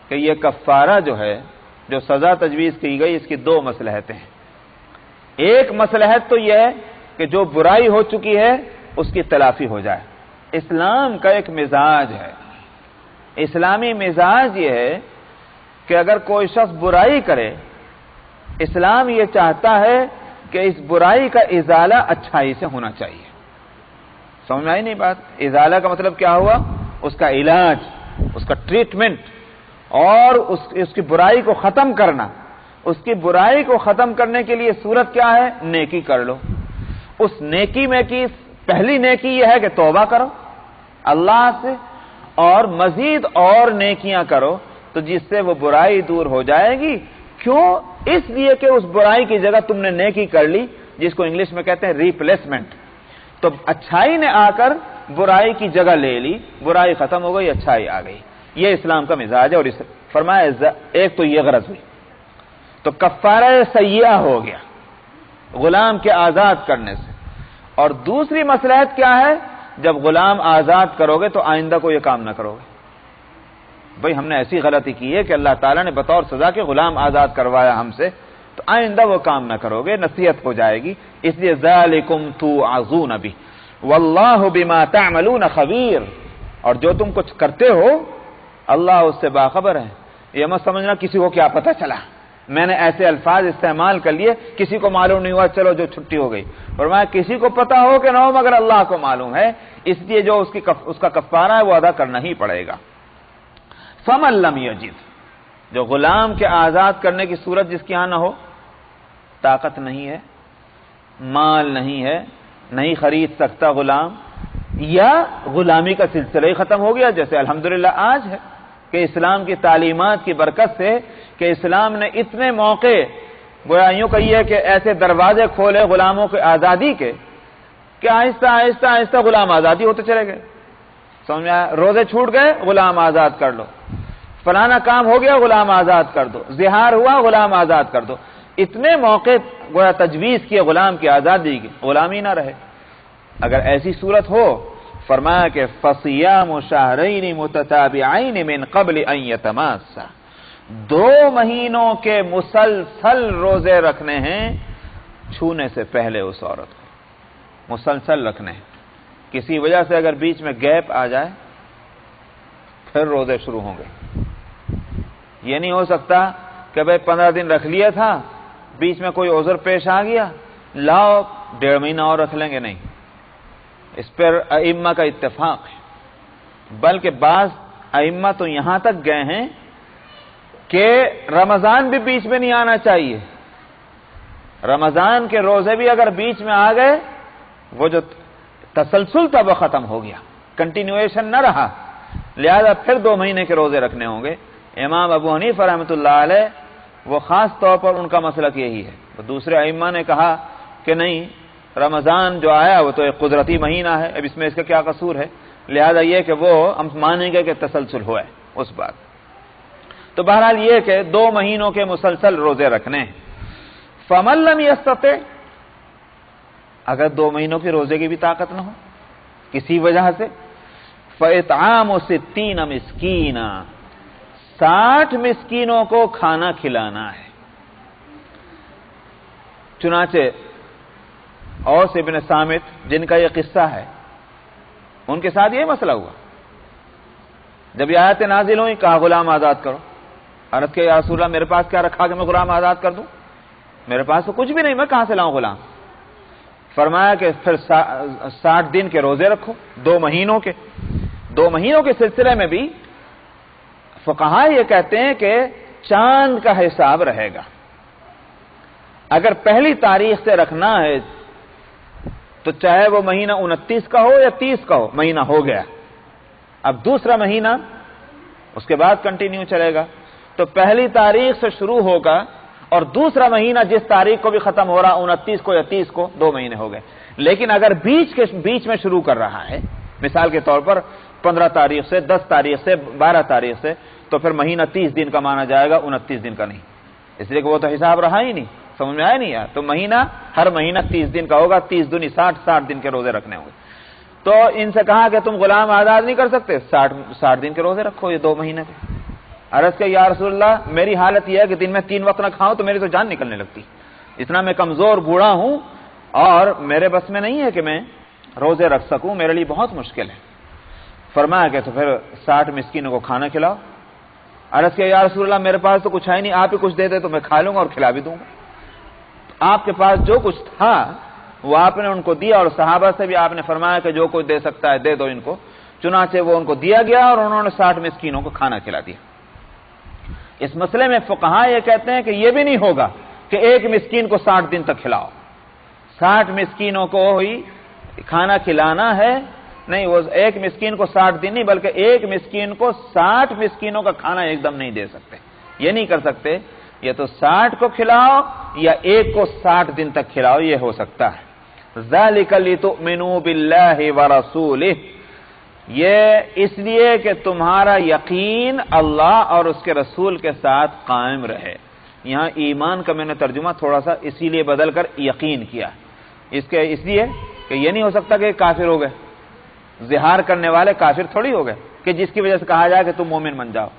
کہ یہ کفارہ جو ہے، جو سزا تجویز کی گئی، اس کی دو مصلحتیں ہیں۔ ایک مصلحت تو یہ ہے کہ جو برائی ہو چکی ہے اس کی تلافی ہو جائے۔ اسلام کا ایک مزاج ہے، اسلامی مزاج یہ ہے کہ اگر کوئی شخص برائی کرے، اسلام یہ چاہتا ہے کہ اس برائی کا ازالہ اچھائی سے ہونا چاہیے۔ سمجھ میں آئی نہیں بات؟ ازالہ کا مطلب کیا ہوا؟ اس کا علاج، اس کا ٹریٹمنٹ، اور اس کی برائی کو ختم کرنا۔ اس کی برائی کو ختم کرنے کے لیے صورت کیا ہے؟ نیکی کر لو۔ اس نیکی میں کی پہلی نیکی یہ ہے کہ توبہ کرو اللہ سے، اور مزید اور نیکیاں کرو تو جس سے وہ برائی دور ہو جائے گی. کیوں؟ اس لیے کہ اس برائی کی جگہ تم نے نیکی کر لی، جس کو انگلش میں کہتے ہیں ریپلیسمنٹ. تو اچھائی نے آ کر برائی کی جگہ لے لی، برائی ختم ہو گئی، اچھائی آ گئی. یہ اسلام کا مزاج ہے. اور فرمایا ایک تو یہ غرض ہوئی، تو کفارہ سیئہ ہو گیا غلام کے آزاد کرنے سے. اور دوسری مصلحت کیا ہے؟ جب غلام آزاد کرو گے تو آئندہ کو یہ کام نہ کرو گے. بھئی ہم نے ایسی غلطی کی ہے کہ اللہ تعالیٰ نے بطور سزا کے غلام آزاد کروایا ہم سے، تو آئندہ وہ کام نہ کرو گے، نصیحت ہو جائے گی. اس لیے ذالکم توعظون بہ واللہ بما تعملون خبیر. اور جو تم کچھ کرتے ہو اللہ اس سے باخبر ہے. یہ مت سمجھنا کسی کو کیا پتہ چلا، میں نے ایسے الفاظ استعمال کر لیے کسی کو معلوم نہیں ہوا، چلو جو چھٹی ہو گئی. فرمایا کسی کو پتہ ہو کہ نہ ہو مگر اللہ کو معلوم ہے، اس لیے جو اس کا کفارہ ہے وہ ادا کرنا ہی پڑے گا. فمن لم یجد، جو غلام کے آزاد کرنے کی صورت جس کی یہاں نہ ہو، طاقت نہیں ہے، مال نہیں ہے، نہیں خرید سکتا غلام، یا غلامی کا سلسلہ ہی ختم ہو گیا، جیسے الحمدللہ آج ہے کہ اسلام کی تعلیمات کی برکت سے کہ اسلام نے اتنے موقع، گویا یوں کہیے کہ ایسے دروازے کھولے غلاموں کے آزادی کے کہ آہستہ آہستہ آہستہ غلام آزادی ہوتے چلے گئے. سمجھ میں آیا؟ روزے چھوٹ گئے، غلام آزاد کر لو. فلانا کام ہو گیا، غلام آزاد کر دو. زہار ہوا، غلام آزاد کر دو. اتنے موقع گویا تجویز کیے غلام کی آزادی کی، غلامی نہ رہے. اگر ایسی صورت ہو، فرمایا کہ فصیام شہرین متتابعین من قبل ان یتماسا، 2 مہینوں کے مسلسل روزے رکھنے ہیں چھونے سے پہلے. اس عورت کو مسلسل رکھنے ہیں. کسی وجہ سے اگر بیچ میں گیپ آ جائے پھر روزے شروع ہوں گے. یہ نہیں ہو سکتا کہ بھئی 15 دن رکھ لیا تھا، بیچ میں کوئی عذر پیش آ گیا، لاؤ 1.5 مہینہ اور رکھ لیں گے. نہیں، اس پر ائمہ کا اتفاق ہے. بلکہ بعض ائمہ تو یہاں تک گئے ہیں کہ رمضان بھی بیچ میں نہیں آنا چاہیے. رمضان کے روزے بھی اگر بیچ میں آ گئے، وہ جو تسلسل تھا وہ ختم ہو گیا، کنٹینیویشن نہ رہا، لہذا پھر 2 مہینے کے روزے رکھنے ہوں گے. امام ابو حنیفہ رحمۃ اللہ علیہ وہ خاص طور پر ان کا مسلک یہی ہے. دوسرے ائمہ نے کہا کہ نہیں، رمضان جو آیا وہ تو ایک قدرتی مہینہ ہے، اب اس میں اس کا کیا قصور ہے، لہذا یہ کہ وہ ہم مانیں گے کہ تسلسل ہوا ہے اس بات. تو بہرحال یہ کہ 2 مہینوں کے مسلسل روزے رکھنے ہیں. فمن لم یستطع، اگر 2 مہینوں کے روزے کی بھی طاقت نہ ہو کسی وجہ سے، فاطعام 60 مسکینا، 60 مسکینوں کو کھانا کھلانا ہے. چنانچہ اوس ابن صامت جن کا یہ قصہ ہے، ان کے ساتھ یہ مسئلہ ہوا. جب یہ آیت نازل ہوئی کہا غلام آزاد کرو. عرض کہ یا رسول اللہ میرے پاس کیا رکھا کہ میں غلام آزاد کر دوں؟ میرے پاس تو کچھ بھی نہیں، میں کہاں سے لاؤں غلام؟ فرمایا کہ پھر 60 دن کے روزے رکھو، 2 مہینوں کے. 2 مہینوں کے سلسلے میں بھی فقہاء یہ کہتے ہیں کہ چاند کا حساب رہے گا. اگر پہلی تاریخ سے رکھنا ہے تو چاہے وہ مہینہ 29 کا ہو یا 30 کا ہو، مہینہ ہو گیا. اب دوسرا مہینہ اس کے بعد کنٹینیو چلے گا. تو پہلی تاریخ سے شروع ہوگا اور دوسرا مہینہ جس تاریخ کو بھی ختم ہو رہا 29 کو یا 30 کو، 2 مہینے ہو گئے. لیکن اگر بیچ میں شروع کر رہا ہے، مثال کے طور پر 15 تاریخ سے، 10 تاریخ سے، 12 تاریخ سے، تو پھر مہینہ 30 دن کا مانا جائے گا، 29 دن کا نہیں. اس لیے کہ وہ تو حساب رہا ہی نہیں. سمجھ میں آیا نہیں یار؟ تو مہینہ ہر مہینہ 30 دن کا ہوگا، 30 دنی 60 دن کے روزے رکھنے ہوں گے. تو ان سے کہا کہ تم غلام آزاد نہیں کر سکتے، 60 دن کے روزے رکھو، یہ 2 مہینے کے. عرض کہ یا رسول اللہ میری حالت یہ ہے کہ دن میں 3 وقت نہ کھاؤں تو میری تو جان نکلنے لگتی، اتنا میں کمزور بوڑھا ہوں اور میرے بس میں نہیں ہے کہ میں روزے رکھ سکوں، میرے لیے بہت مشکل ہے. فرمایا کہ تو پھر 60 مسکینوں کو کھانا کھلاؤ. عرض کہ یا رسول اللہ میرے پاس تو کچھ ہے نہیں، آپ ہی کچھ دے دے تو میں کھا لوں گا اور کھلا بھی دوں گا. آپ کے پاس جو کچھ تھا وہ آپ نے ان کو دیا، اور صحابہ سے بھی آپ نے فرمایا کہ جو کوئی دے سکتا ہے دے دو ان کو. چنانچہ وہ ان کو دیا گیا اور انہوں نے 60 مسکینوں کو کھانا کھلا دیا. اس مسئلے میں فقہاء یہ کہتے ہیں کہ یہ بھی نہیں ہوگا کہ ایک مسکین کو 60 دن تک کھلاؤ. 60 مسکینوں کو ہی کھانا کھلانا ہے نہیں، وہ ایک مسکین کو 60 دن نہیں بلکہ ایک مسکین کو 60 مسکینوں کا کھانا ایک دم نہیں دے سکتے، یہ نہیں کر سکتے، یا تو 60 کو کھلاؤ یا ایک کو 60 دن تک کھلاؤ، یہ ہو سکتا ہے۔ ذَلِكَ لِتُؤْمِنُوا بِاللَّهِ وَرَسُولِهِ، یہ اس لیے کہ تمہارا یقین اللہ اور اس کے رسول کے ساتھ قائم رہے۔ یہاں ایمان کا میں نے ترجمہ تھوڑا سا اسی لیے بدل کر یقین کیا، اس لیے کہ یہ نہیں ہو سکتا کہ کافر ہو گئے، زہار کرنے والے کافر تھوڑی ہو گئے کہ جس کی وجہ سے کہا جائے کہ تم مومن بن جاؤ۔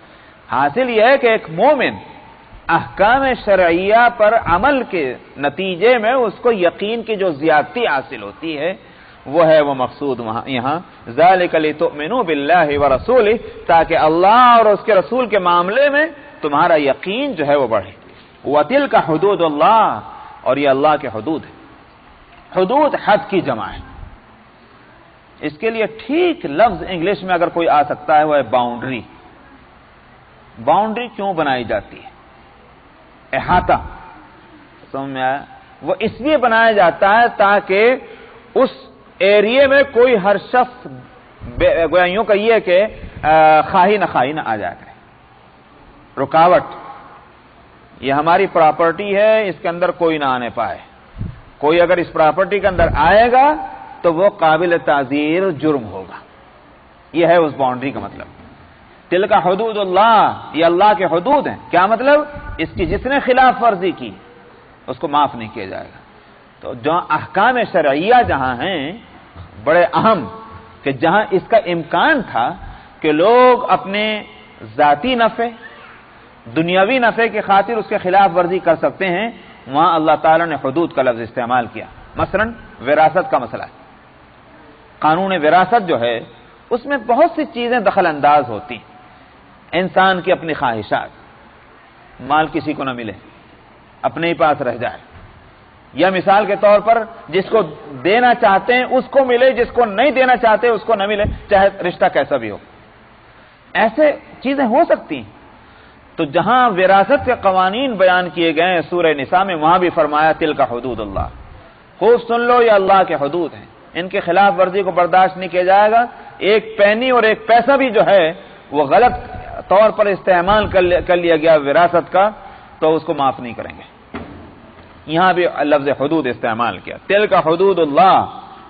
حاصل یہ ہے کہ ایک مومن احکام شرعیہ پر عمل کے نتیجے میں اس کو یقین کی جو زیادتی حاصل ہوتی ہے وہ ہے وہ مقصود یہاں ذَلِكَ لِتُؤْمِنُوا بِاللَّهِ وَرَسُولِهِ، تاکہ اللہ اور اس کے رسول کے معاملے میں تمہارا یقین جو ہے وہ بڑھے۔ وَتِلْكَ حُدُودُ اللَّهِ، اور یہ اللہ کے حدود ہے۔ حدود حد کی جمع ہے، اس کے لیے ٹھیک لفظ انگلش میں اگر کوئی آ سکتا ہے وہ ہے باؤنڈری۔ باؤنڈری کیوں بنائی جاتی ہے؟ احاطہ، سمجھ میں آیا؟ وہ اس لیے بنایا جاتا ہے تاکہ اس ایریے میں کوئی ہر شخص گویا یوں کہیے کہ خواہی نہ آ جائے کرے، رکاوٹ۔ یہ ہماری پراپرٹی ہے، اس کے اندر کوئی نہ آنے پائے۔ کوئی اگر اس پراپرٹی کے اندر آئے گا تو وہ قابل تعزیر جرم ہوگا، یہ ہے اس باؤنڈری کا مطلب۔ تلک حدود اللہ، یہ اللہ کے حدود ہیں۔ کیا مطلب؟ اس کی جس نے خلاف ورزی کی اس کو معاف نہیں کیا جائے گا۔ تو جہاں احکام شرعیہ جہاں ہیں بڑے اہم، کہ جہاں اس کا امکان تھا کہ لوگ اپنے ذاتی نفع، دنیاوی نفع کی خاطر اس کے خلاف ورزی کر سکتے ہیں، وہاں اللہ تعالیٰ نے حدود کا لفظ استعمال کیا۔ مثلا وراثت کا مسئلہ ہے، قانون وراثت جو ہے اس میں بہت سی چیزیں دخل انداز ہوتی ہیں، انسان کی اپنی خواہشات، مال کسی کو نہ ملے، اپنے ہی پاس رہ جائے، یا مثال کے طور پر جس کو دینا چاہتے ہیں اس کو ملے، جس کو نہیں دینا چاہتے اس کو نہ ملے، چاہے رشتہ کیسا بھی ہو، ایسے چیزیں ہو سکتی ہیں۔ تو جہاں وراثت کے قوانین بیان کیے گئے ہیں سورہ نساء میں، وہاں بھی فرمایا تلک حدود اللہ، خوب سن لو یہ اللہ کے حدود ہیں، ان کے خلاف ورزی کو برداشت نہیں کیا جائے گا۔ ایک پینی اور ایک پیسہ بھی جو ہے وہ غلط طور پر استعمال کر لیا گیا وراثت کا تو اس کو معاف نہیں کریں گے۔ یہاں بھی لفظ حدود استعمال کیا، تلک حدود اللہ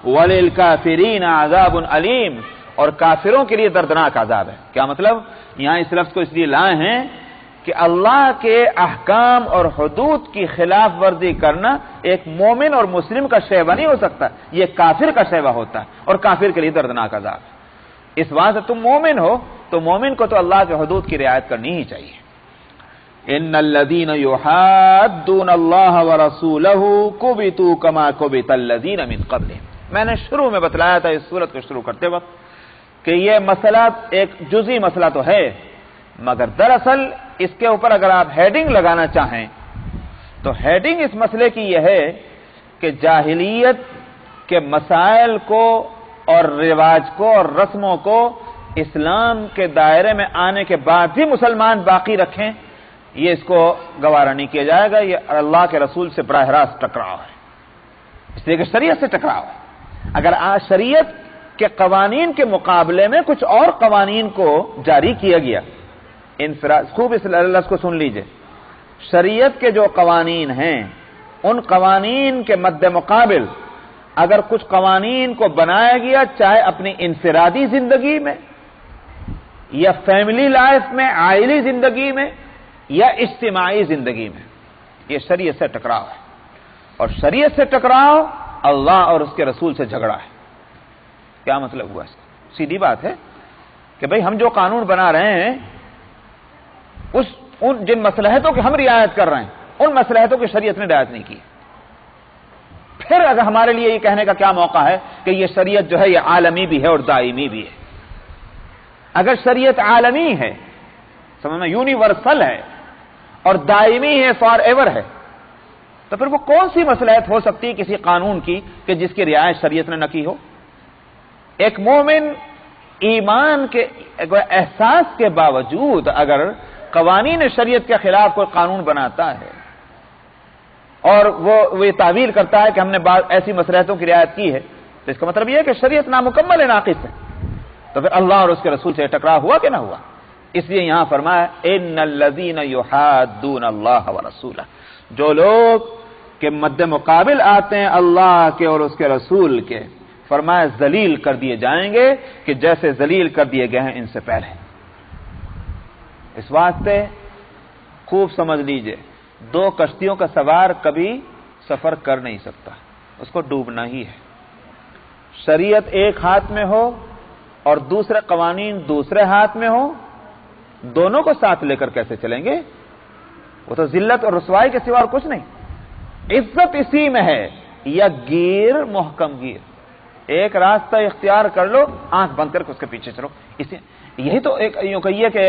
وَلِلْكَافِرِينَ عَذَابٌ عَلِيمٌ، اور کافروں کے لیے دردناک عذاب ہے۔ کیا مطلب؟ یہاں اس لفظ کو اس لیے لائے ہیں کہ اللہ کے احکام اور حدود کی خلاف ورزی کرنا ایک مومن اور مسلم کا شیوہ نہیں ہو سکتا، یہ کافر کا شیوہ ہوتا ہے، اور کافر کے لیے دردناک عذاب ہے۔ اس وجہ سے تم مومن ہو تو مومن کو تو اللہ کے حدود کی رعایت کرنی ہی چاہیے۔ ان الذين يحادون الله ورسوله كبتوا كما كبت الذين من قبلهم، میں نے شروع میں بتلایا تھا اس سورت کو شروع کرتے وقت کہ یہ مسئلہ ایک جزئی مسئلہ تو ہے، مگر دراصل اس کے اوپر اگر آپ ہیڈنگ لگانا چاہیں تو ہیڈنگ اس مسئلے کی یہ ہے کہ جاہلیت کے مسائل کو اور رواج کو اور رسموں کو اسلام کے دائرے میں آنے کے بعد بھی مسلمان باقی رکھیں، یہ اس کو گوارا نہیں کیا جائے گا۔ یہ اللہ کے رسول سے براہ راست ٹکراؤ ہے، اس لیے کہ شریعت سے ٹکراؤ ہے۔ اگر شریعت کے قوانین کے مقابلے میں کچھ اور قوانین کو جاری کیا گیا، خوب اس لفظ کو سن لیجئے، شریعت کے جو قوانین ہیں ان قوانین کے مد مقابل اگر کچھ قوانین کو بنایا گیا، چاہے اپنی انفرادی زندگی میں یا فیملی لائف میں، عائلی زندگی میں یا اجتماعی زندگی میں، یہ شریعت سے ٹکراؤ ہے، اور شریعت سے ٹکراؤ اللہ اور اس کے رسول سے جھگڑا ہے۔ کیا مطلب ہوا اس کا؟ سیدھی بات ہے کہ بھئی ہم جو قانون بنا رہے ہیں ان جن مصلحتوں کی ہم رعایت کر رہے ہیں ان مصلحتوں کی شریعت نے رعایت نہیں کی، پھر اگر ہمارے لیے یہ کہنے کا کیا موقع ہے کہ یہ شریعت جو ہے یہ عالمی بھی ہے اور دائمی بھی ہے؟ اگر شریعت عالمی ہے، سمجھنا یونیورسل ہے اور دائمی ہے، فار ایور ہے، تو پھر وہ کون سی مصلحت ہو سکتی ہے کسی قانون کی کہ جس کی رعایت شریعت نے نہ کی ہو؟ ایک مومن ایمان کے احساس کے باوجود اگر قوانین شریعت کے خلاف کوئی قانون بناتا ہے اور وہ یہ تعویل کرتا ہے کہ ہم نے بعض ایسی مصلحتوں کی رعایت کی ہے، تو اس کا مطلب یہ ہے کہ شریعت نامکمل ہے، ناقص ہے، تو پھر اللہ اور اس کے رسول سے ٹکراؤ ہوا کہ نہ ہوا؟ اس لیے یہاں فرمایا ان الذین یحادون اللہ ورسولہ، جو لوگ کے مد مقابل آتے ہیں اللہ کے اور اس کے رسول کے، فرمایا ذلیل کر دیے جائیں گے کہ جیسے ذلیل کر دیے گئے ہیں ان سے پہلے۔ اس واسطے خوب سمجھ لیجئے، دو کشتیوں کا سوار کبھی سفر کر نہیں سکتا، اس کو ڈوبنا ہی ہے۔ شریعت ایک ہاتھ میں ہو اور دوسرے قوانین دوسرے ہاتھ میں ہو، دونوں کو ساتھ لے کر کیسے چلیں گے؟ وہ تو ذلت اور رسوائی کے سوا اور کچھ نہیں۔ عزت اسی میں ہے، یا گیر محکم گیر، ایک راستہ اختیار کر لو، آنکھ بند کر کے اس کے پیچھے چلو۔ یہی تو یوں کہیے کہ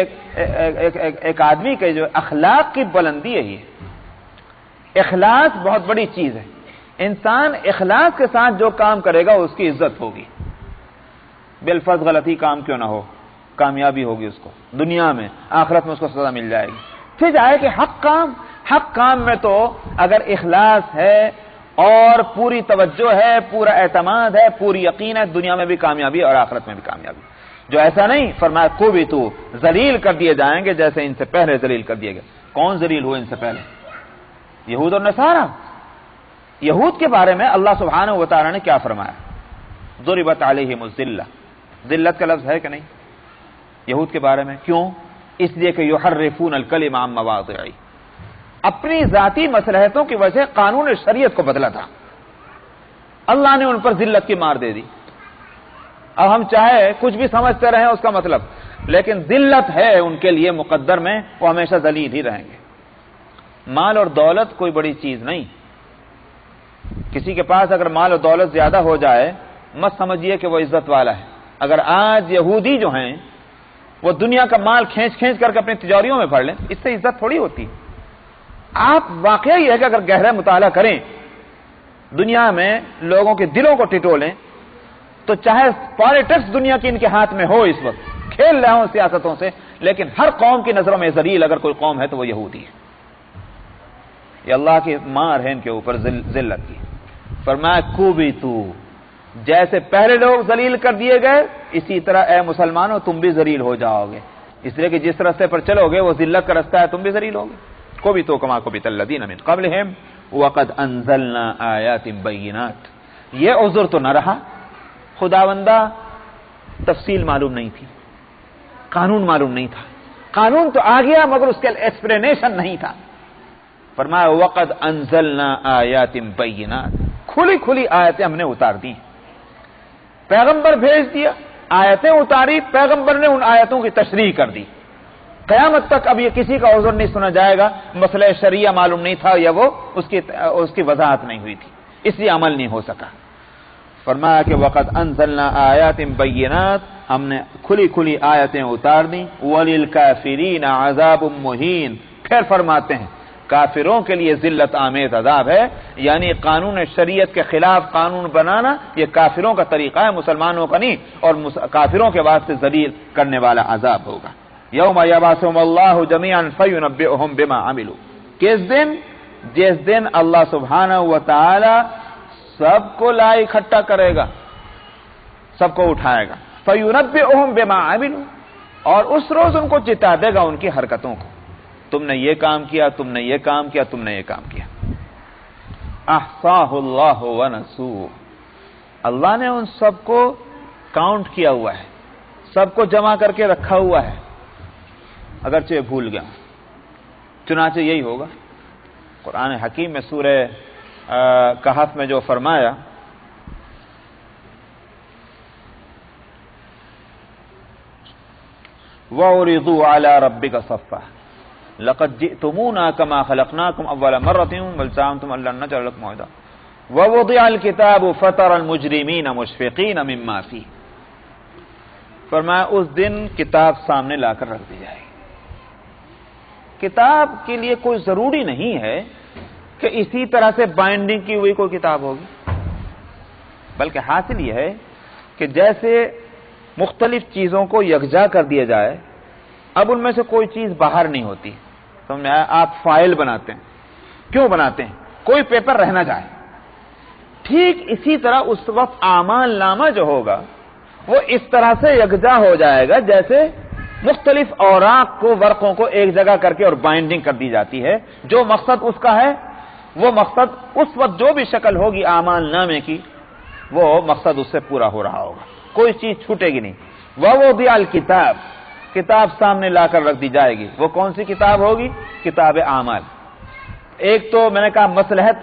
ایک آدمی کے جو اخلاق کی بلندی ہے، یہ اخلاص بہت بڑی چیز ہے۔ انسان اخلاص کے ساتھ جو کام کرے گا اس کی عزت ہوگی، بالفرض غلطی کام کیوں نہ ہو، کامیابی ہوگی اس کو دنیا میں، آخرت میں اس کو سزا مل جائے گی۔ پھر جائے کہ حق کام میں تو اگر اخلاص ہے اور پوری توجہ ہے، پورا اعتماد ہے، پوری یقین ہے، دنیا میں بھی کامیابی اور آخرت میں بھی کامیابی۔ جو ایسا نہیں، فرمایا کو بھی تو ذلیل کر دیے جائیں گے جیسے ان سے پہلے ذلیل کر دیے گئے۔ کون ذلیل ہوئے ان سے پہلے؟ یہود اور نصارہ۔ یہود کے بارے میں اللہ سبحانہ و تعالی نے کیا فرمایا؟ ضربت علیہم الذلہ، ذلت کا لفظ ہے کہ نہیں یہود کے بارے میں؟ کیوں؟ اس لیے کہ یحرفون الکلم عن مواضعہ، اپنی ذاتی مصلحتوں کی وجہ قانون شریعت کو بدلا تھا، اللہ نے ان پر ذلت کی مار دے دی۔ اب ہم چاہے کچھ بھی سمجھتے رہیں اس کا مطلب، لیکن ذلت ہے ان کے لیے مقدر میں، وہ ہمیشہ ذلیل ہی رہیں گے۔ مال اور دولت کوئی بڑی چیز نہیں، کسی کے پاس اگر مال اور دولت زیادہ ہو جائے مت سمجھیے کہ وہ عزت والا ہے۔ اگر آج یہودی جو ہیں وہ دنیا کا مال کھینچ کر کے اپنی تجاریوں میں بھر لیں، اس سے عزت تھوڑی ہوتی۔ آپ واقعہ یہ ہے کہ اگر گہرا مطالعہ کریں، دنیا میں لوگوں کے دلوں کو ٹٹولیں، تو چاہے پالیٹکس دنیا کی ان کے ہاتھ میں ہو، اس وقت کھیل رہے ہوں سیاستوں سے، لیکن ہر قوم کی نظروں میں ذلیل اگر کوئی قوم ہے تو وہ یہودی ہے۔ یہ اللہ کی مار ہے ان کے اوپر ذلت کی۔ فرمایا کو بھی تو، جیسے پہلے لوگ ذلیل کر دیے گئے اسی طرح اے مسلمانوں تم بھی ذلیل ہو جاؤ گے، اس لیے کہ جس راستے پر چلو گے وہ ذلت کا راستہ ہے، تم بھی ذلیل ہوگے۔ کو بھی تو کما کبت الذین من قبلہم وقد انزلنا آیات بینات، یہ عذر تو نہ رہا، خداوندہ تفصیل معلوم نہیں تھی، قانون معلوم نہیں تھا، قانون تو آ گیا مگر اس کے ایکسپلینیشن نہیں تھا۔ فرمایا وقد انزلنا آیات بینات، کھلی آیتیں ہم نے اتار دی، پیغمبر بھیج دیا، آیتیں اتاری، پیغمبر نے ان آیتوں کی تشریح کر دی۔ قیامت تک اب یہ کسی کا عذر نہیں سنا جائے گا مسئلہ شریعہ معلوم نہیں تھا یا وہ اس کی وضاحت نہیں ہوئی تھی، اس لیے عمل نہیں ہو سکا۔ فرمایا کہ وقد انزلنا آیات بینات، ہم نے کھلی آیتیں اتار دی، وللکافرین عذاب مہین، پھر فرماتے ہیں کافروں کے لیے ذلت آمیز عذاب ہے، یعنی قانون شریعت کے خلاف قانون بنانا یہ کافروں کا طریقہ ہے، مسلمانوں کا نہیں، اور کافروں کے واسطے ذلیل کرنے والا عذاب ہوگا۔ یوم یبعثہم اللہ جمیعا فینبئہم بما عملوا، جس دن اللہ سبحانہ و تعالی سب کو اکٹھا کرے گا، سب کو اٹھائے گا، فینبئہم بما عملوا، اور اس روز ان کو جتا دے گا ان کی حرکتوں کو، تم نے یہ کام کیا، تم نے یہ کام کیا، تم نے یہ کام کیا۔ احصاہ اللہ ونسوہ، اللہ نے ان سب کو کاؤنٹ کیا ہوا ہے، سب کو جمع کر کے رکھا ہوا ہے، اگرچہ بھول گیا، چنانچہ یہی ہوگا۔ قرآن حکیم میں سورہ کہف میں جو فرمایا وَعُرِضُوا عَلَى رَبِّكَ صَفًّا لَقَدْ جِئْتُمُونَا كَمَا خَلَقْنَاكُمْ أَوَّلَ مَرَّةٍ بَلْ زَعَمْتُمْ أَن لَّن نَّجْعَلَ لَكُمْ مَوْعِدًا وَوُضِعَ الْكِتَابُ فَتَرَى الْمُجْرِمِينَ مُشْفِقِينَ مِمَّا فِيهِ، فرمایا اس دن کتاب سامنے لا کر رکھ دی جائے گی۔ کتاب کے لیے کوئی ضروری نہیں ہے کہ اسی طرح سے بائنڈنگ کی ہوئی کوئی کتاب ہوگی، بلکہ حاصل یہ ہے کہ جیسے مختلف چیزوں کو یکجا کر دیا جائے، اب ان میں سے کوئی چیز باہر نہیں ہوتی، سمجھ میں آیا؟ آپ فائل بناتے ہیں، کیوں بناتے ہیں؟ کوئی پیپر رہ نہ جائے، ٹھیک اسی طرح اس وقت اعمال نامہ جو ہوگا وہ اس طرح سے یکجا ہو جائے گا جیسے مختلف اوراق کو، ورقوں کو ایک جگہ کر کے اور بائنڈنگ کر دی جاتی ہے. جو مقصد اس کا ہے وہ مقصد اس وقت جو بھی شکل ہوگی اعمال نامے کی وہ مقصد اس سے پورا ہو رہا ہوگا، کوئی چیز چھوٹے گی نہیں. وَوُضِعَ الْكِتَابُ، کتاب سامنے لا کر رکھ دی جائے گی. وہ کون سی کتاب ہوگی؟ کتاب اعمال. ایک تو میں نے کہا مصلحت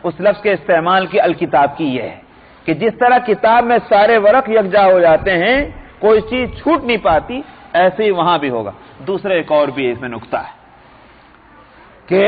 اس لفظ کے استعمال کی الکتاب کی یہ ہے کہ جس طرح کتاب میں سارے ورق یکجا ہو جاتے ہیں، کوئی چیز چھوٹ نہیں پاتی، ایسے ہی وہاں بھی ہوگا. دوسرا ایک اور بھی اس میں نکتہ ہے کہ